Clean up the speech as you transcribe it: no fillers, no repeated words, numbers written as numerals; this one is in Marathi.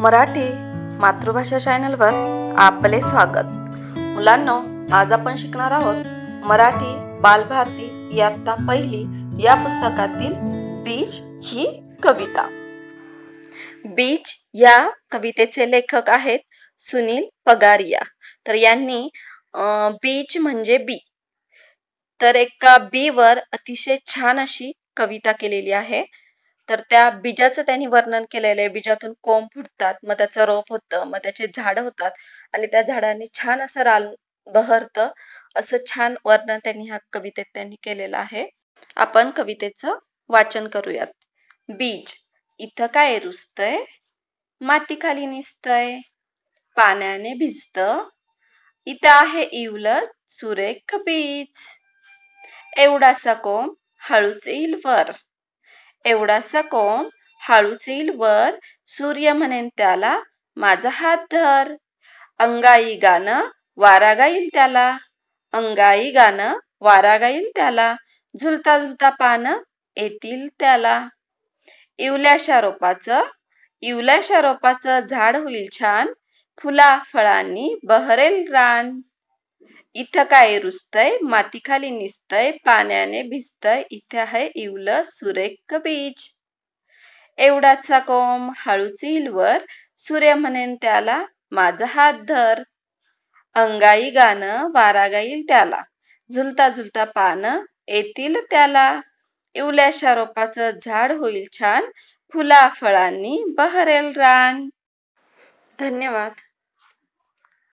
मराठी मातृभाषा चॅनलवर आपले स्वागत। मुलांनो, आज आपण शिकणार आहोत मराठी बालभारती इयत्ता पहिली या पुस्तकातील बीज ही कविता। बीज या कवितेचे लेखक आहेत सुनील पगारिया। तर यांनी बीज म्हणजे बी, तर एका बी वर अतिशय छान अशी कविता केलेली आहे। तर त्या बीजाचं त्यांनी वर्णन केलेलं आहे। बीजातून कोंब फुटतात, मग त्याचं रोप होतं, मग त्याचे झाड होतात आणि त्या झाडांनी छान असं रान बहरतं, असं छान वर्णन त्यांनी ह्या कवितेत केलेलं आहे। आपण कवितेचं वाचन करूयात। बीज, इथं काय रुजतंय, माती खाली निसतंय, पाण्याने भिजतं, इथं आहे इवलं सुरेख बीज। एवढासा कोंब हळूच येईल वर, एवढासा कोंब हळूच येईल वर, सूर्य म्हणेन त्याला माझा हात धर। अंगाई गाणं वारा गाईल त्याला, अंगाई गाणं वारा गाईल त्याला, झुलता झुलता पानं येतील त्याला। इवल्याशा रोपाचं झाड होईल छान, फुला फळांनी बहरेल रान। इथं काय रुजतंय, माती खाली निसतंय, पाण्याने भिजतंय, इथे आहे इवलं सुरेख बीज। एवढाचा कोंब हळूच येईल वर, सूर्य म्हणेन त्याला माझा हात धर। अंगाई गाणं वारा गाईल त्याला, झुलता झुलता पानं येतील त्याला। इवल्याशा रोपाचं झाड होईल छान, फुला फळांनी बहरेल रान। धन्यवाद।